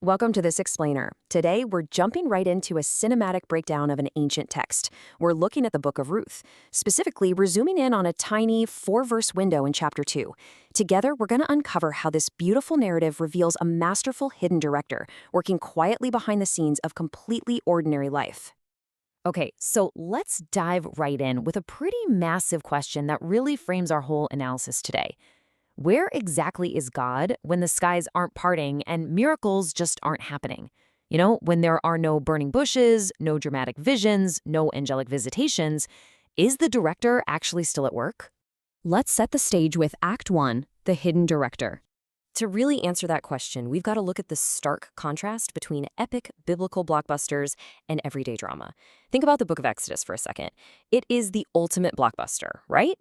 Welcome to this explainer. Today, we're jumping right into a cinematic breakdown of an ancient text. We're looking at the Book of Ruth. Specifically, we're zooming in on a tiny 4-verse window in chapter 2. Together, we're going to uncover how this beautiful narrative reveals a masterful hidden director working quietly behind the scenes of completely ordinary life. Okay, so let's dive right in with a pretty massive question that really frames our whole analysis today. Where exactly is God when the skies aren't parting and miracles just aren't happening? When there are no burning bushes, no dramatic visions, no angelic visitations, is the director actually still at work? Let's set the stage with Act 1, the hidden director. To really answer that question, we've got to look at the stark contrast between epic biblical blockbusters and everyday drama. Think about the Book of Exodus for a second. It is the ultimate blockbuster, right?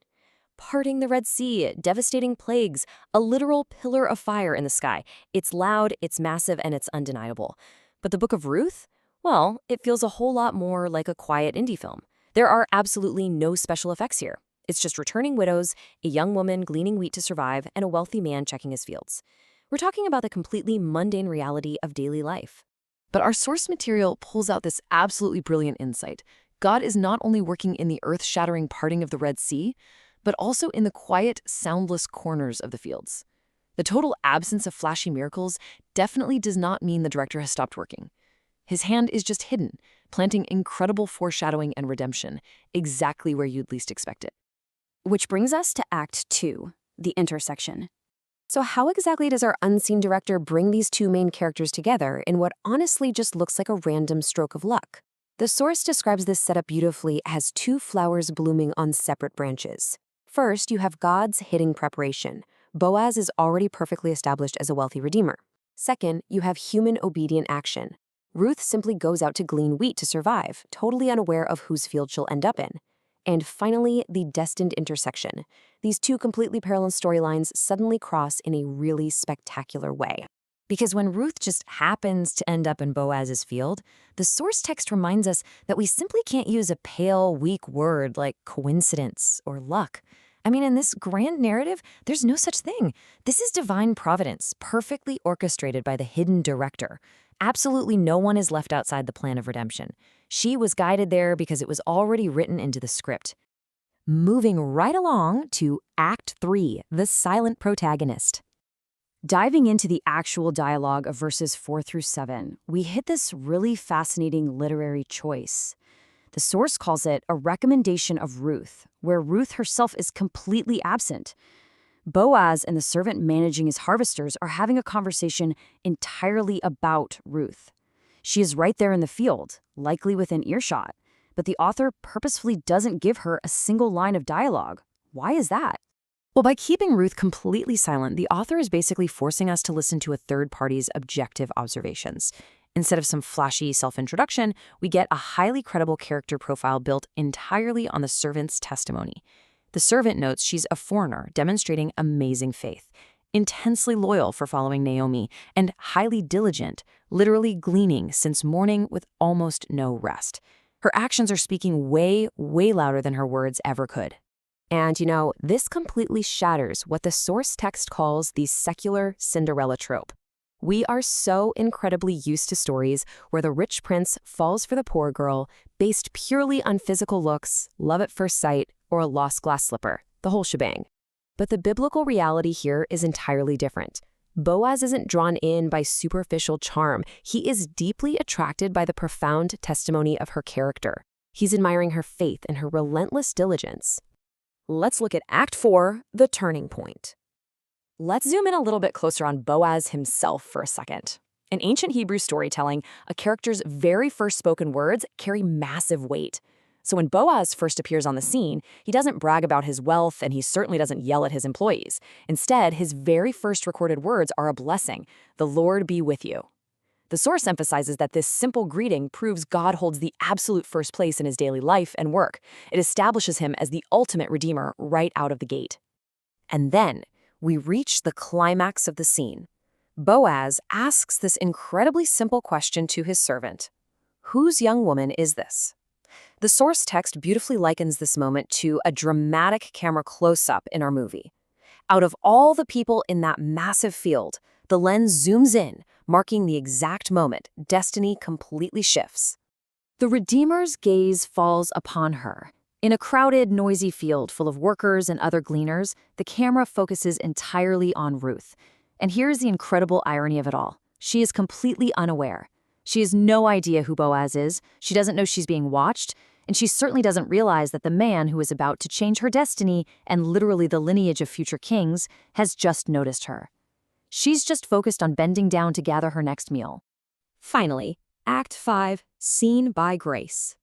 Parting the Red Sea, devastating plagues, a literal pillar of fire in the sky. It's loud, it's massive, and it's undeniable. But the Book of Ruth? Well, it feels a whole lot more like a quiet indie film. There are absolutely no special effects here. It's just returning widows, a young woman gleaning wheat to survive, and a wealthy man checking his fields. We're talking about the completely mundane reality of daily life. But our source material pulls out this absolutely brilliant insight. God is not only working in the earth-shattering parting of the Red Sea, but also in the quiet, soundless corners of the fields. The total absence of flashy miracles definitely does not mean the director has stopped working. His hand is just hidden, planting incredible foreshadowing and redemption, exactly where you'd least expect it. Which brings us to Act 2, the intersection. So how exactly does our unseen director bring these two main characters together in what honestly just looks like a random stroke of luck? The source describes this setup beautifully as two flowers blooming on separate branches. First, you have God's hidden preparation. Boaz is already perfectly established as a wealthy redeemer. Second, you have human obedient action. Ruth simply goes out to glean wheat to survive, totally unaware of whose field she'll end up in. And finally, the destined intersection. These two completely parallel storylines suddenly cross in a really spectacular way. Because when Ruth just happens to end up in Boaz's field, the source text reminds us that we simply can't use a pale, weak word like coincidence or luck. I mean, in this grand narrative, there's no such thing. This is divine providence, perfectly orchestrated by the hidden director. Absolutely no one is left outside the plan of redemption. She was guided there because it was already written into the script. Moving right along to Act 3, the silent protagonist. Diving into the actual dialogue of verses 4 through 7, we hit this really fascinating literary choice. The source calls it a recommendation of Ruth, where Ruth herself is completely absent. Boaz and the servant managing his harvesters are having a conversation entirely about Ruth. She is right there in the field, likely within earshot, but the author purposefully doesn't give her a single line of dialogue. Why is that? Well, by keeping Ruth completely silent, the author is basically forcing us to listen to a third party's objective observations. Instead of some flashy self-introduction, we get a highly credible character profile built entirely on the servant's testimony. The servant notes she's a foreigner, demonstrating amazing faith, intensely loyal for following Naomi, and highly diligent, literally gleaning since morning with almost no rest. Her actions are speaking way, way louder than her words ever could. And this completely shatters what the source text calls the secular Cinderella trope. We are so incredibly used to stories where the rich prince falls for the poor girl based purely on physical looks, love at first sight, or a lost glass slipper, the whole shebang. But the biblical reality here is entirely different. Boaz isn't drawn in by superficial charm. He is deeply attracted by the profound testimony of her character. He's admiring her faith and her relentless diligence. Let's look at Act 4, the turning point. Let's zoom in a little bit closer on Boaz himself for a second. In ancient Hebrew storytelling, a character's very first spoken words carry massive weight. So when Boaz first appears on the scene, he doesn't brag about his wealth and he certainly doesn't yell at his employees. Instead, his very first recorded words are a blessing, "The Lord be with you." The source emphasizes that this simple greeting proves God holds the absolute first place in his daily life and work. It establishes him as the ultimate redeemer right out of the gate. And then we reach the climax of the scene. Boaz asks this incredibly simple question to his servant. Whose young woman is this? The source text beautifully likens this moment to a dramatic camera close-up in our movie. Out of all the people in that massive field, The lens zooms in, marking the exact moment destiny completely shifts. The Redeemer's gaze falls upon her. In a crowded, noisy field full of workers and other gleaners, the camera focuses entirely on Ruth. And here's the incredible irony of it all. She is completely unaware. She has no idea who Boaz is, she doesn't know she's being watched, and she certainly doesn't realize that the man who is about to change her destiny and literally the lineage of future kings has just noticed her. She's just focused on bending down to gather her next meal. Finally, Act 5, Seen by Grace.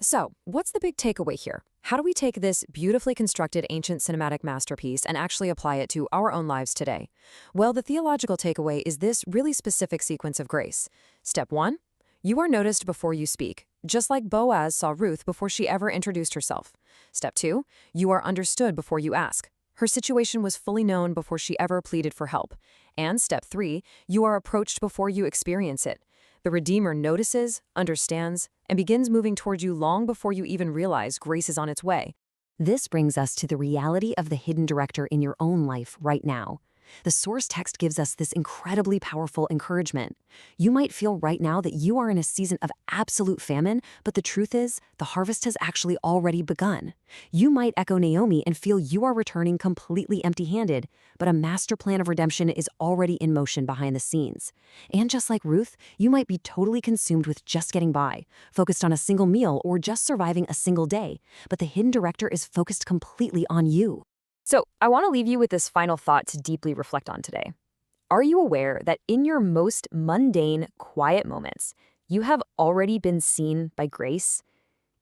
So, what's the big takeaway here? How do we take this beautifully constructed ancient cinematic masterpiece and actually apply it to our own lives today? Well, the theological takeaway is this really specific sequence of grace. Step 1, you are noticed before you speak, just like Boaz saw Ruth before she ever introduced herself. Step 2, you are understood before you ask. Her situation was fully known before she ever pleaded for help. And step 3, you are approached before you experience it. The Redeemer notices, understands, and begins moving toward you long before you even realize grace is on its way. This brings us to the reality of the hidden director in your own life right now. The source text gives us this incredibly powerful encouragement. You might feel right now that you are in a season of absolute famine, but the truth is, the harvest has actually already begun. You might echo Naomi and feel you are returning completely empty-handed, but a master plan of redemption is already in motion behind the scenes. And just like Ruth, you might be totally consumed with just getting by, focused on a single meal or just surviving a single day, but the hidden director is focused completely on you. So, I want to leave you with this final thought to deeply reflect on today. Are you aware that in your most mundane, quiet moments, you have already been seen by grace?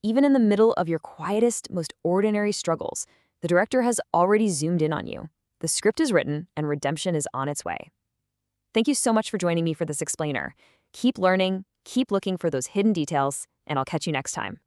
Even in the middle of your quietest, most ordinary struggles, the director has already zoomed in on you. The script is written, and redemption is on its way. Thank you so much for joining me for this explainer. Keep learning, keep looking for those hidden details, and I'll catch you next time.